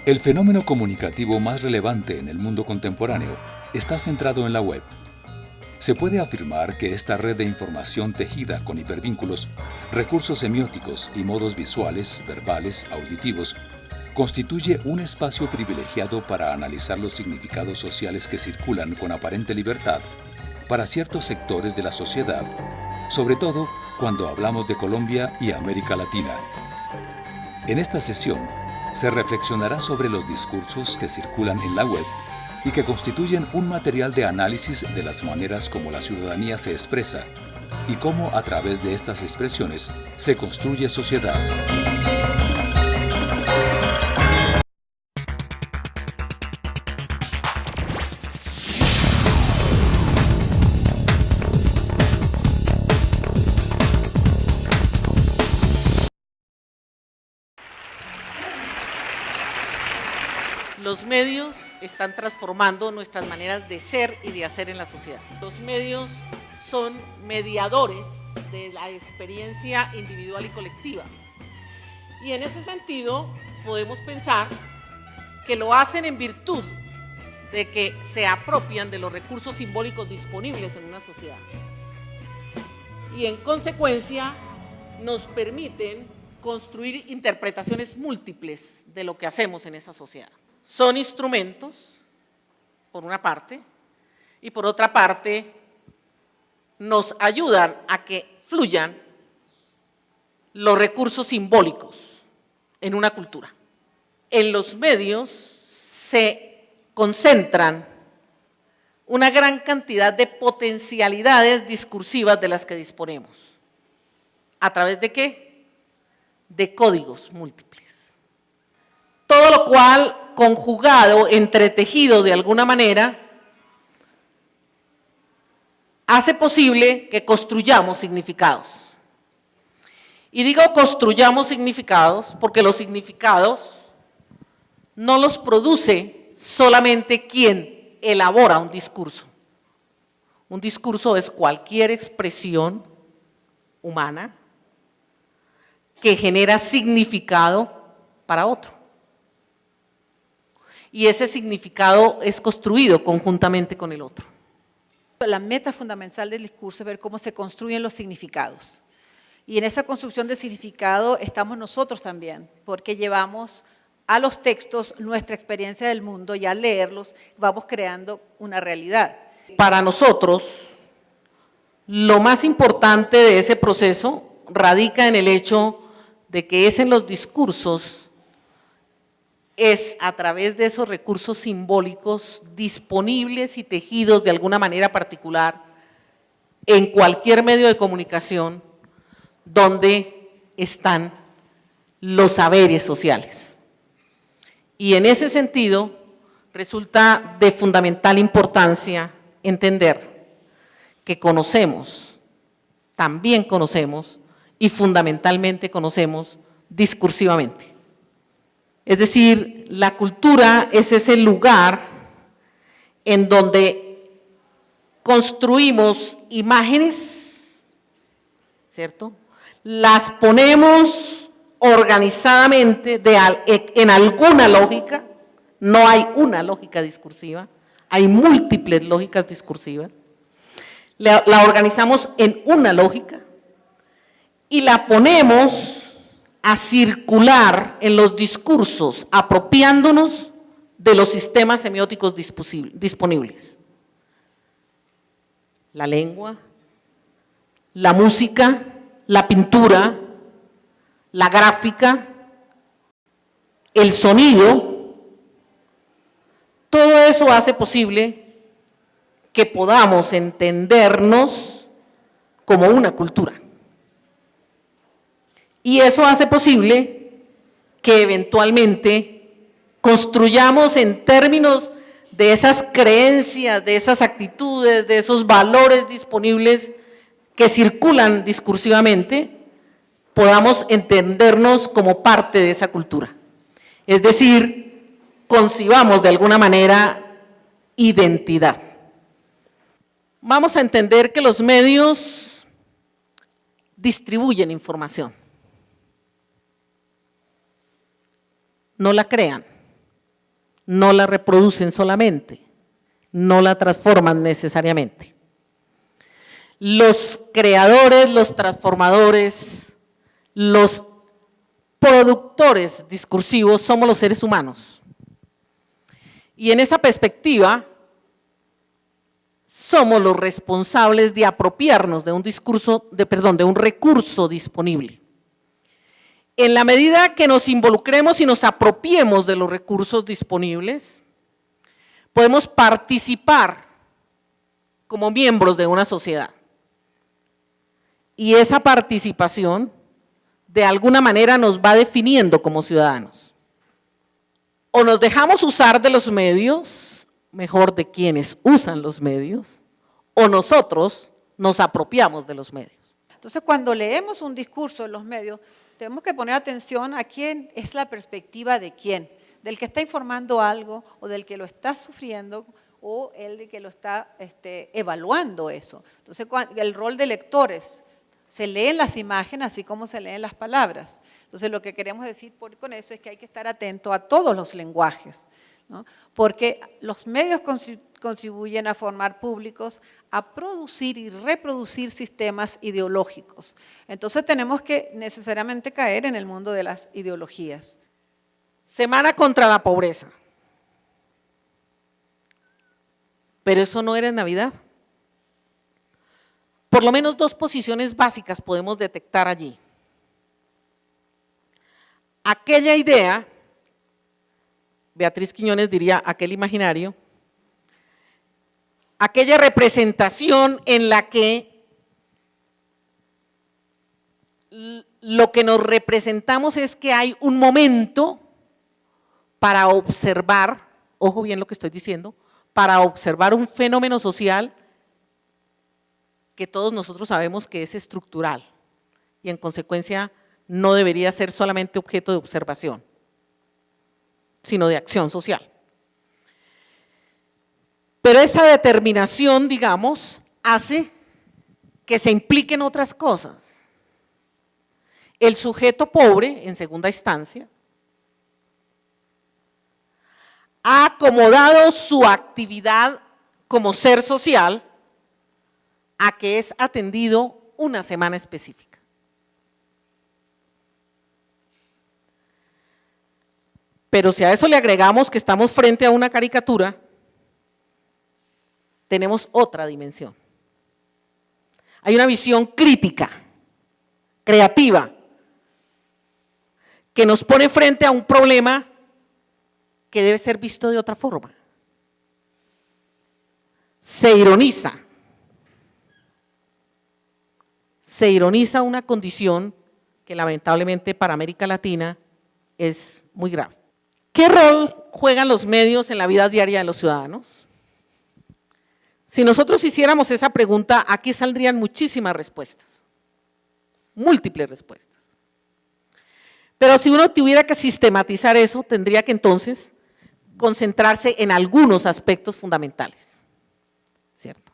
El fenómeno comunicativo más relevante en el mundo contemporáneo está centrado en la web. Se puede afirmar que esta red de información tejida con hipervínculos, recursos semióticos y modos visuales, verbales, auditivos, constituye un espacio privilegiado para analizar los significados sociales que circulan con aparente libertad para ciertos sectores de la sociedad, sobre todo cuando hablamos de Colombia y América Latina. En esta sesión, se reflexionará sobre los discursos que circulan en la web y que constituyen un material de análisis de las maneras como la ciudadanía se expresa y cómo a través de estas expresiones se construye sociedad. Los medios están transformando nuestras maneras de ser y de hacer en la sociedad. Los medios son mediadores de la experiencia individual y colectiva. Y en ese sentido podemos pensar que lo hacen en virtud de que se apropian de los recursos simbólicos disponibles en una sociedad. Y en consecuencia nos permiten construir interpretaciones múltiples de lo que hacemos en esa sociedad. Son instrumentos, por una parte, y por otra parte, nos ayudan a que fluyan los recursos simbólicos en una cultura. En los medios se concentran una gran cantidad de potencialidades discursivas de las que disponemos. ¿A través de qué? De códigos múltiples. Todo lo cual, conjugado, entretejido de alguna manera, hace posible que construyamos significados. Y digo construyamos significados porque los significados no los produce solamente quien elabora un discurso. Un discurso es cualquier expresión humana que genera significado para otro. Y ese significado es construido conjuntamente con el otro. La meta fundamental del discurso es ver cómo se construyen los significados. Y en esa construcción de significado estamos nosotros también, porque llevamos a los textos nuestra experiencia del mundo y al leerlos vamos creando una realidad. Para nosotros, lo más importante de ese proceso radica en el hecho de que es en los discursos, es a través de esos recursos simbólicos disponibles y tejidos de alguna manera particular en cualquier medio de comunicación donde están los saberes sociales. Y en ese sentido resulta de fundamental importancia entender que conocemos, también conocemos y fundamentalmente conocemos discursivamente. Es decir, la cultura es ese lugar en donde construimos imágenes, ¿cierto? Las ponemos organizadamente en alguna lógica, no hay una lógica discursiva, hay múltiples lógicas discursivas, la organizamos en una lógica y la ponemos a circular en los discursos, apropiándonos de los sistemas semióticos disponibles. La lengua, la música, la pintura, la gráfica, el sonido, todo eso hace posible que podamos entendernos como una cultura. Y eso hace posible que eventualmente construyamos en términos de esas creencias, de esas actitudes, de esos valores disponibles que circulan discursivamente, podamos entendernos como parte de esa cultura. Es decir, concibamos de alguna manera identidad. Vamos a entender que los medios distribuyen información. No la crean. no la reproducen solamente, no la transforman necesariamente. Los creadores, los transformadores, los productores discursivos somos los seres humanos. Y en esa perspectiva, somos los responsables de apropiarnos de un recurso disponible. En la medida que nos involucremos y nos apropiemos de los recursos disponibles, podemos participar como miembros de una sociedad. Y esa participación, de alguna manera, nos va definiendo como ciudadanos. O nos dejamos usar de los medios, mejor de quienes usan los medios, o nosotros nos apropiamos de los medios. Entonces, cuando leemos un discurso en los medios, tenemos que poner atención a quién es la perspectiva de quién, del que está informando algo o del que lo está sufriendo o el de que lo está evaluando eso. Entonces, el rol de lectores, se leen las imágenes así como se leen las palabras. Entonces, lo que queremos decir con eso es que hay que estar atento a todos los lenguajes, ¿no? Porque los medios contribuyen a formar públicos, a producir y reproducir sistemas ideológicos. Entonces tenemos que necesariamente caer en el mundo de las ideologías. Semana contra la pobreza. Pero eso no era en Navidad. Por lo menos dos posiciones básicas podemos detectar allí. Aquella idea, Beatriz Quiñones diría aquel imaginario, aquella representación en la que lo que nos representamos es que hay un momento para observar, ojo bien lo que estoy diciendo, para observar un fenómeno social que todos nosotros sabemos que es estructural y en consecuencia no debería ser solamente objeto de observación, sino de acción social. Pero esa determinación, digamos, hace que se impliquen otras cosas. El sujeto pobre, en segunda instancia, ha acomodado su actividad como ser social a que es atendido una semana específica. Pero si a eso le agregamos que estamos frente a una caricatura, tenemos otra dimensión. Hay una visión crítica, creativa, que nos pone frente a un problema que debe ser visto de otra forma. Se ironiza una condición que lamentablemente para América Latina es muy grave. ¿Qué rol juegan los medios en la vida diaria de los ciudadanos? Si nosotros hiciéramos esa pregunta, aquí saldrían muchísimas respuestas, múltiples respuestas. Pero si uno tuviera que sistematizar eso, tendría que entonces concentrarse en algunos aspectos fundamentales, ¿cierto?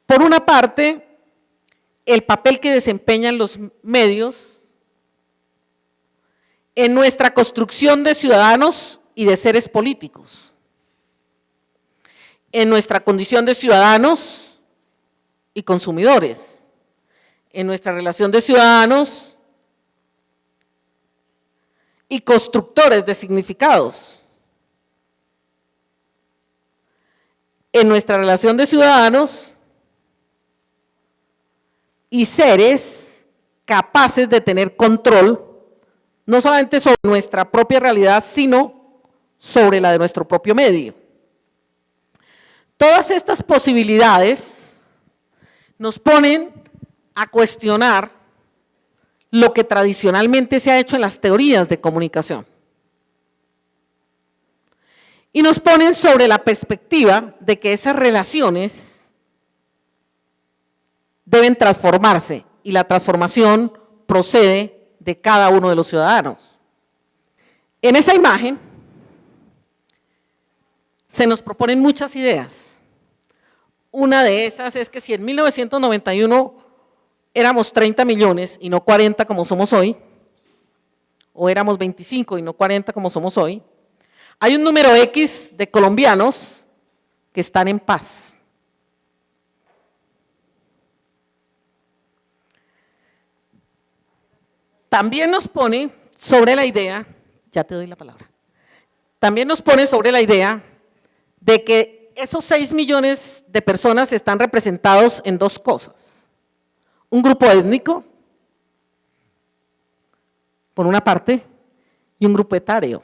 Por una parte, el papel que desempeñan los medios en nuestra construcción de ciudadanos y de seres políticos, en nuestra condición de ciudadanos y consumidores, en nuestra relación de ciudadanos y constructores de significados, en nuestra relación de ciudadanos y seres capaces de tener control no solamente sobre nuestra propia realidad, sino sobre la de nuestro propio medio. Todas estas posibilidades nos ponen a cuestionar lo que tradicionalmente se ha hecho en las teorías de comunicación. Y nos ponen sobre la perspectiva de que esas relaciones deben transformarse y la transformación procede de cada uno de los ciudadanos. En esa imagen se nos proponen muchas ideas. Una de esas es que si en 1991 éramos 30 millones y no 40 como somos hoy, o éramos 25 y no 40 como somos hoy, Hay un número X de colombianos que están en paz. También nos pone sobre la idea, ya te doy la palabra, también nos pone sobre la idea de que esos 6 millones de personas están representados en dos cosas. Un grupo étnico, por una parte, y un grupo etario.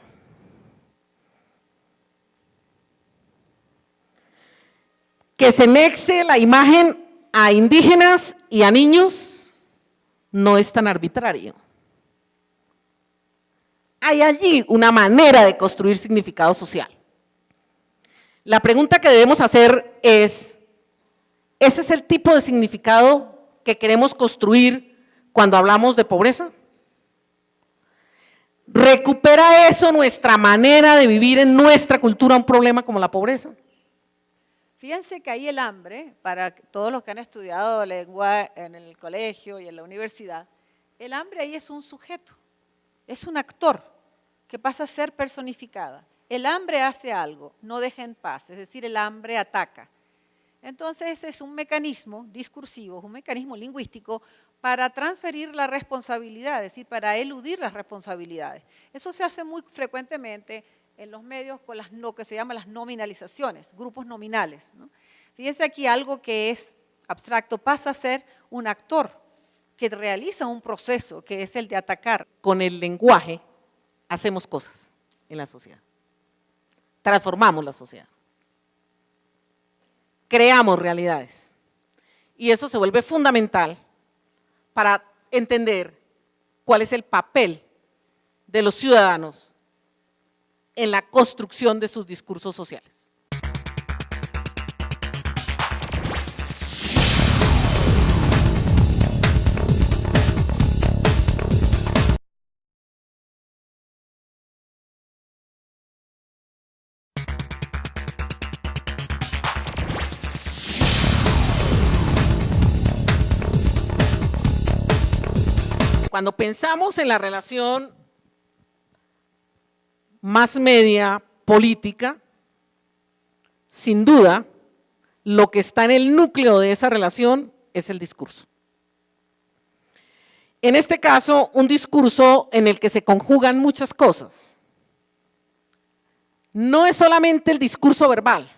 Que se nexe la imagen a indígenas y a niños no es tan arbitrario. Hay allí una manera de construir significado social. La pregunta que debemos hacer es, ¿ese es el tipo de significado que queremos construir cuando hablamos de pobreza? ¿Recupera eso nuestra manera de vivir en nuestra cultura un problema como la pobreza? Fíjense que ahí el hambre, para todos los que han estudiado lengua en el colegio y en la universidad, el hambre ahí es un sujeto, es un actor que pasa a ser personificada. El hambre hace algo, no deja en paz, es decir, el hambre ataca. Entonces ese es un mecanismo discursivo, es un mecanismo lingüístico para transferir la responsabilidad, es decir, para eludir las responsabilidades. Eso se hace muy frecuentemente en los medios con lo que se llaman las nominalizaciones, grupos nominales, ¿no? Fíjense aquí algo que es abstracto, pasa a ser un actor que realiza un proceso que es el de atacar. Con el lenguaje hacemos cosas en la sociedad, transformamos la sociedad, creamos realidades y eso se vuelve fundamental para entender cuál es el papel de los ciudadanos en la construcción de sus discursos sociales. Cuando pensamos en la relación más media política, sin duda, lo que está en el núcleo de esa relación es el discurso. En este caso, un discurso en el que se conjugan muchas cosas. No es solamente el discurso verbal,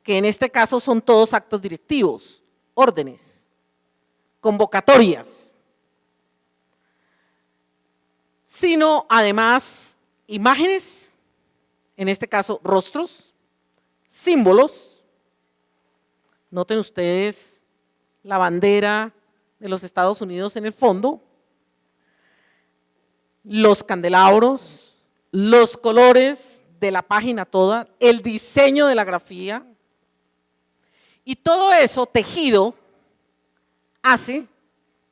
que en este caso son todos actos directivos, órdenes, convocatorias, sino además imágenes, en este caso rostros, símbolos. Noten ustedes la bandera de los Estados Unidos en el fondo, los candelabros, los colores de la página toda, el diseño de la grafía, y todo eso tejido hace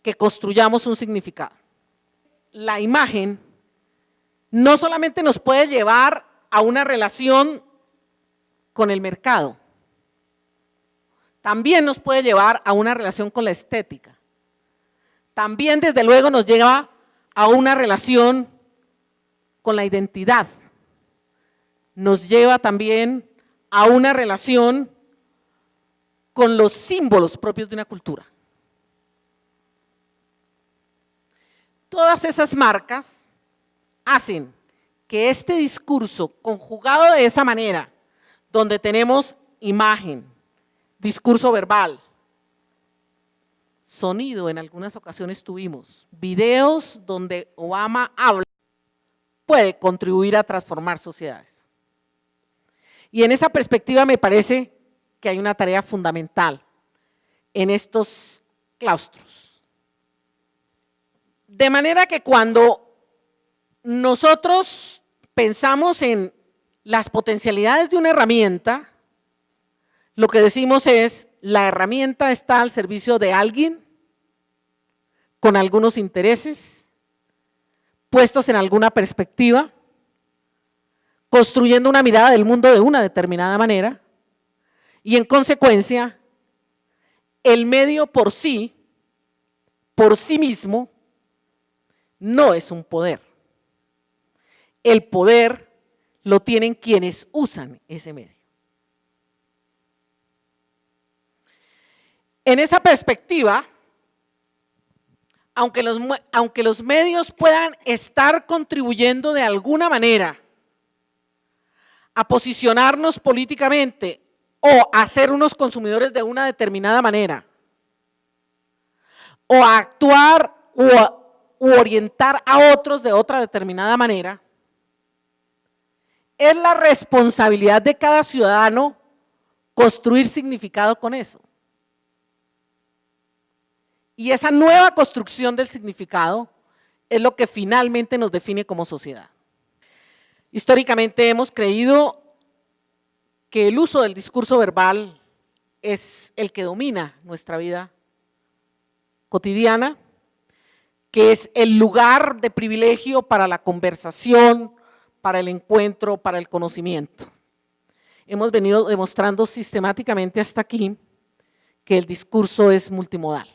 que construyamos un significado. La imagen no solamente nos puede llevar a una relación con el mercado, también nos puede llevar a una relación con la estética, también desde luego nos lleva a una relación con la identidad, nos lleva también a una relación con los símbolos propios de una cultura. Todas esas marcas hacen que este discurso conjugado de esa manera, donde tenemos imagen, discurso verbal, sonido, en algunas ocasiones tuvimos, videos donde Obama habla, puede contribuir a transformar sociedades. Y en esa perspectiva me parece que hay una tarea fundamental en estos claustros. De manera que cuando nosotros pensamos en las potencialidades de una herramienta, lo que decimos es, la herramienta está al servicio de alguien con algunos intereses, puestos en alguna perspectiva, construyendo una mirada del mundo de una determinada manera, y en consecuencia, el medio por sí mismo, no es un poder. El poder lo tienen quienes usan ese medio. En esa perspectiva, aunque los medios puedan estar contribuyendo de alguna manera a posicionarnos políticamente o a ser unos consumidores de una determinada manera, o a actuar u orientar a otros de otra determinada manera, es la responsabilidad de cada ciudadano construir significado con eso. Y esa nueva construcción del significado es lo que finalmente nos define como sociedad. Históricamente hemos creído que el uso del discurso verbal es el que domina nuestra vida cotidiana, que es el lugar de privilegio para la conversación, para el encuentro, para el conocimiento. Hemos venido demostrando sistemáticamente hasta aquí que el discurso es multimodal.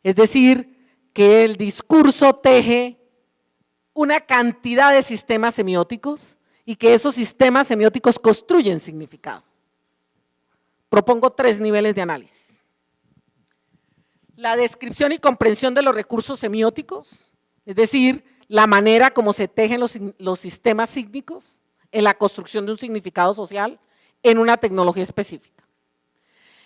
Es decir, que el discurso teje una cantidad de sistemas semióticos y que esos sistemas semióticos construyen significado. Propongo 3 niveles de análisis. La descripción y comprensión de los recursos semióticos, es decir, la manera como se tejen los sistemas sígnicos en la construcción de un significado social en una tecnología específica.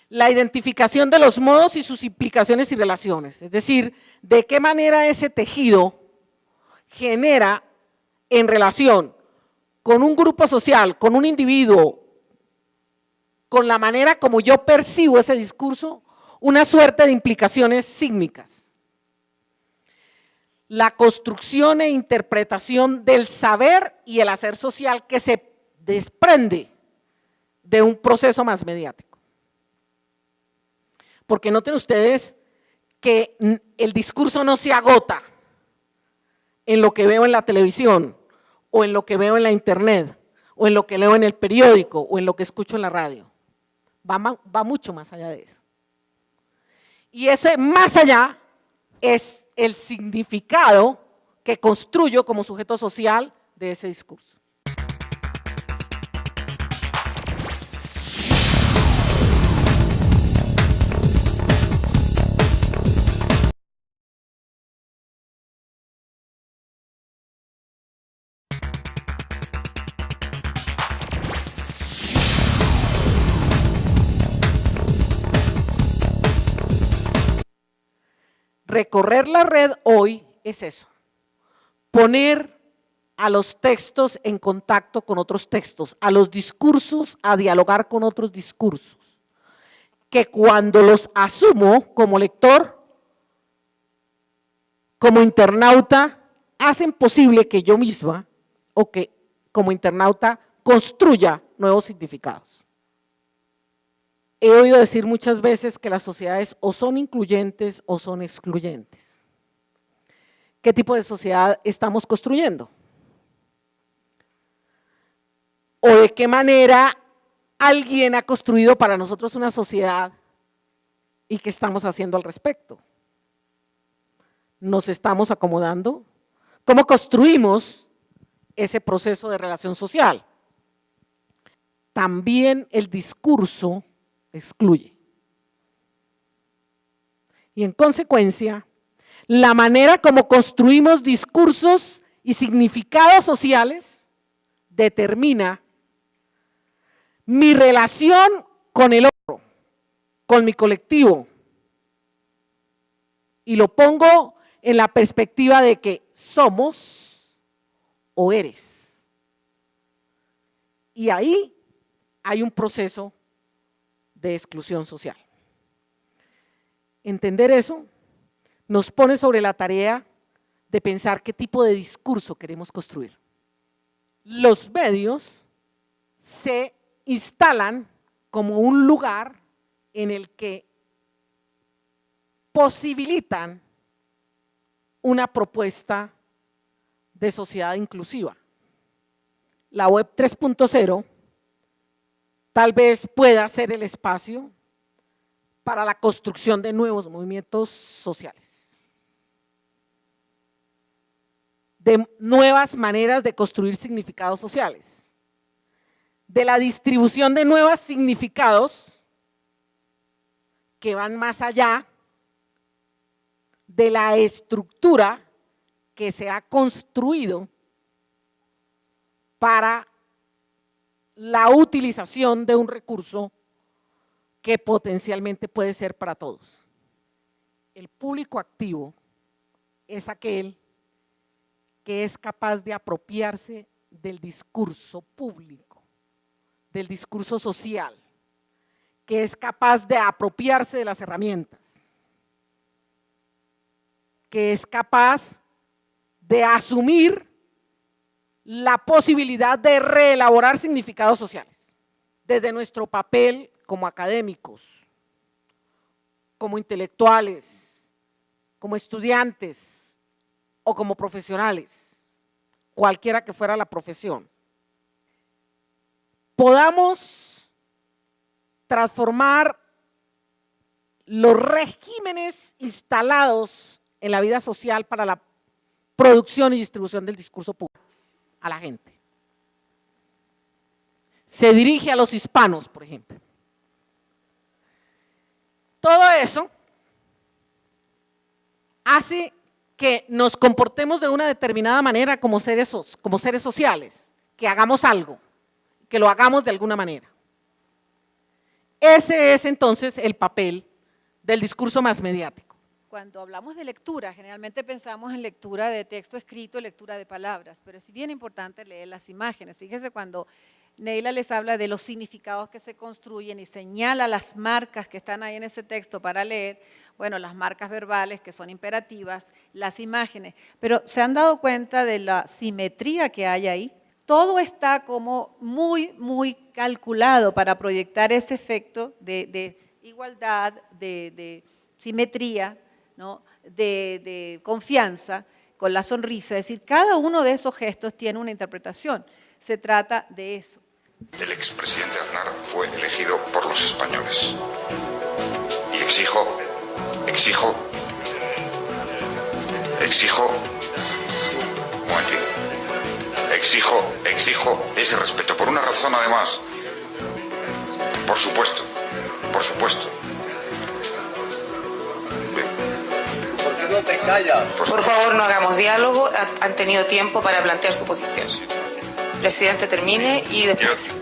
La identificación de los modos y sus implicaciones y relaciones, es decir, de qué manera ese tejido genera en relación con un grupo social, con un individuo, con la manera como yo percibo ese discurso, una suerte de implicaciones sígnicas. La construcción e interpretación del saber y el hacer social que se desprende de un proceso más mediático. Porque noten ustedes que el discurso no se agota en lo que veo en la televisión, o en lo que veo en la internet, o en lo que leo en el periódico, o en lo que escucho en la radio. Va mucho más allá de eso. Y ese más allá es el significado que construyo como sujeto social de ese discurso. Recorrer la red hoy es eso, poner a los textos en contacto con otros textos, a los discursos a dialogar con otros discursos, que cuando los asumo como lector, como internauta, hacen posible que yo misma o que como internauta construya nuevos significados. He oído decir muchas veces que las sociedades o son incluyentes o son excluyentes. ¿Qué tipo de sociedad estamos construyendo? ¿O de qué manera alguien ha construido para nosotros una sociedad y qué estamos haciendo al respecto? ¿Nos estamos acomodando? ¿Cómo construimos ese proceso de relación social? También el discurso excluye. Y en consecuencia, la manera como construimos discursos y significados sociales determina mi relación con el otro, con mi colectivo. Y lo pongo en la perspectiva de que somos o eres. Y ahí hay un proceso de exclusión social. Entender eso nos pone sobre la tarea de pensar qué tipo de discurso queremos construir. Los medios se instalan como un lugar en el que posibilitan una propuesta de sociedad inclusiva. La web 3.0 tal vez pueda ser el espacio para la construcción de nuevos movimientos sociales. de nuevas maneras de construir significados sociales, de la distribución de nuevos significados que van más allá de la estructura que se ha construido para la utilización de un recurso que potencialmente puede ser para todos. El público activo es aquel que es capaz de apropiarse del discurso público, del discurso social, que es capaz de apropiarse de las herramientas, que es capaz de asumir la posibilidad de reelaborar significados sociales, desde nuestro papel como académicos, como intelectuales, como estudiantes o como profesionales, cualquiera que fuera la profesión, podamos transformar los regímenes instalados en la vida social para la producción y distribución del discurso público a la gente. Se dirige a los hispanos, por ejemplo. Todo eso hace que nos comportemos de una determinada manera como seres sociales, que hagamos algo, que lo hagamos de alguna manera. Ese es entonces el papel del discurso más mediático. Cuando hablamos de lectura, generalmente pensamos en lectura de texto escrito, lectura de palabras, pero es bien importante leer las imágenes. Fíjense cuando Neila les habla de los significados que se construyen y señala las marcas que están ahí en ese texto para leer, bueno, las marcas verbales que son imperativas, las imágenes, pero ¿se han dado cuenta de la simetría que hay ahí? Todo está como muy calculado para proyectar ese efecto de igualdad, de simetría, ¿no? de confianza, con la sonrisa. Es decir, cada uno de esos gestos tiene una interpretación. Se trata de eso. El expresidente Aznar fue elegido por los españoles. Y exijo ese respeto, por una razón además. Por supuesto. ¿Por qué no te callas? Por favor, no hagamos diálogo, han tenido tiempo para plantear su posición. Presidente, termine y después.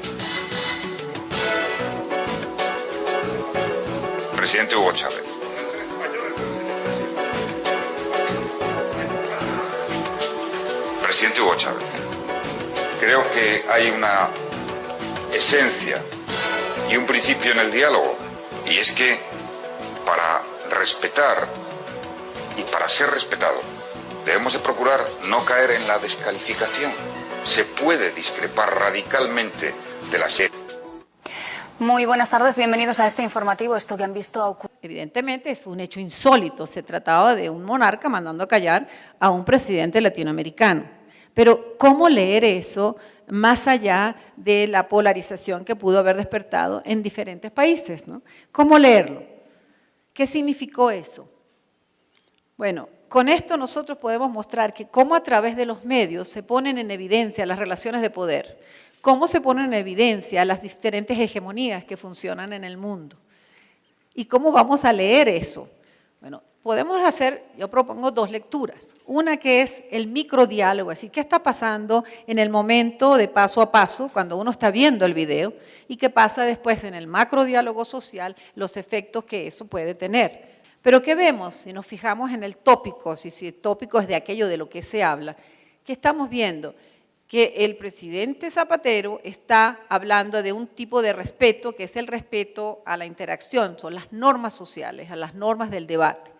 Presidente Hugo Chávez. Presidente Hugo Chávez, creo que hay una esencia y un principio en el diálogo, y es que para respetar y para ser respetado debemos de procurar no caer en la descalificación. Se puede discrepar radicalmente de la serie. Muy buenas tardes, bienvenidos a este informativo. Esto que han visto ocurrir. Evidentemente es un hecho insólito, se trataba de un monarca mandando a callar a un presidente latinoamericano. Pero ¿cómo leer eso más allá de la polarización que pudo haber despertado en diferentes países, ¿no? ¿Cómo leerlo? ¿Qué significó eso? Bueno, con esto nosotros podemos mostrar que cómo a través de los medios se ponen en evidencia las relaciones de poder, cómo se ponen en evidencia las diferentes hegemonías que funcionan en el mundo. ¿Y cómo vamos a leer eso? Bueno, podemos hacer, yo propongo dos lecturas. Una que es el microdiálogo, así qué está pasando en el momento de paso a paso, cuando uno está viendo el video, y qué pasa después en el macrodiálogo social, los efectos que eso puede tener. Pero ¿qué vemos? Si nos fijamos en el tópico, si el tópico es de aquello de lo que se habla, ¿qué estamos viendo? Que el presidente Zapatero está hablando de un tipo de respeto, que es el respeto a la interacción, son las normas sociales, a las normas del debate.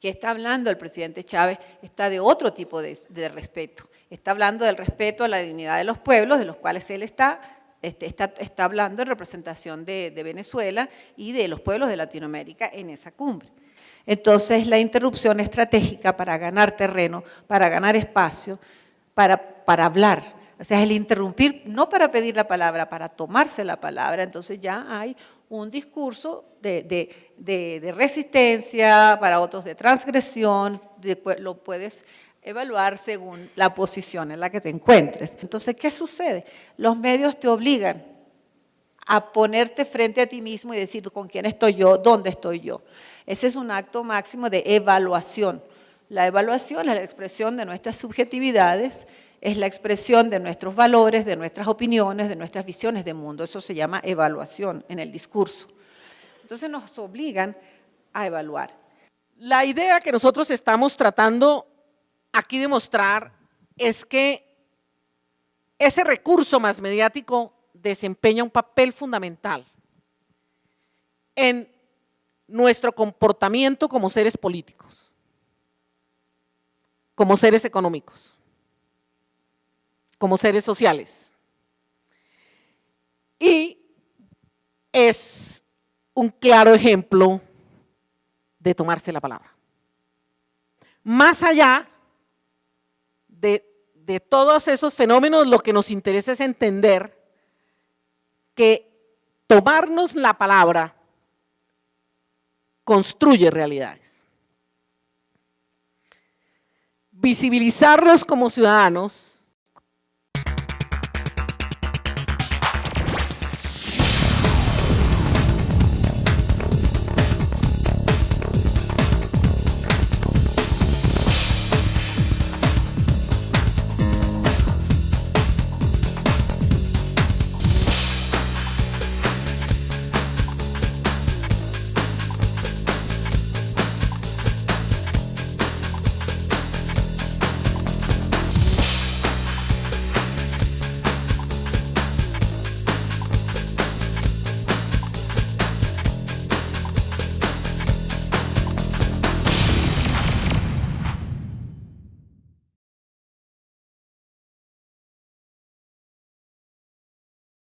Que está hablando el presidente Chávez está de otro tipo de respeto. Está hablando del respeto a la dignidad de los pueblos, de los cuales él está hablando en representación de Venezuela y de los pueblos de Latinoamérica en esa cumbre. Entonces, la interrupción estratégica para ganar terreno, para ganar espacio, para hablar. O sea, el interrumpir, no para pedir la palabra, para tomarse la palabra. Entonces ya hay un discurso de resistencia, para otros de transgresión, lo puedes Evaluar según la posición en la que te encuentres. Entonces, ¿qué sucede? Los medios te obligan a ponerte frente a ti mismo y decir con quién estoy yo, dónde estoy yo. Ese es un acto máximo de evaluación. La evaluación es la expresión de nuestras subjetividades, es la expresión de nuestros valores, de nuestras opiniones, de nuestras visiones de mundo. Eso se llama evaluación en el discurso. Entonces nos obligan a evaluar. La idea que nosotros estamos tratando aquí de mostrar es que ese recurso más mediático desempeña un papel fundamental en nuestro comportamiento como seres políticos, como seres económicos, como seres sociales. Y es un claro ejemplo de tomarse la palabra. Más allá de todos esos fenómenos, lo que nos interesa es entender que tomarnos la palabra construye realidades. Visibilizarnos como ciudadanos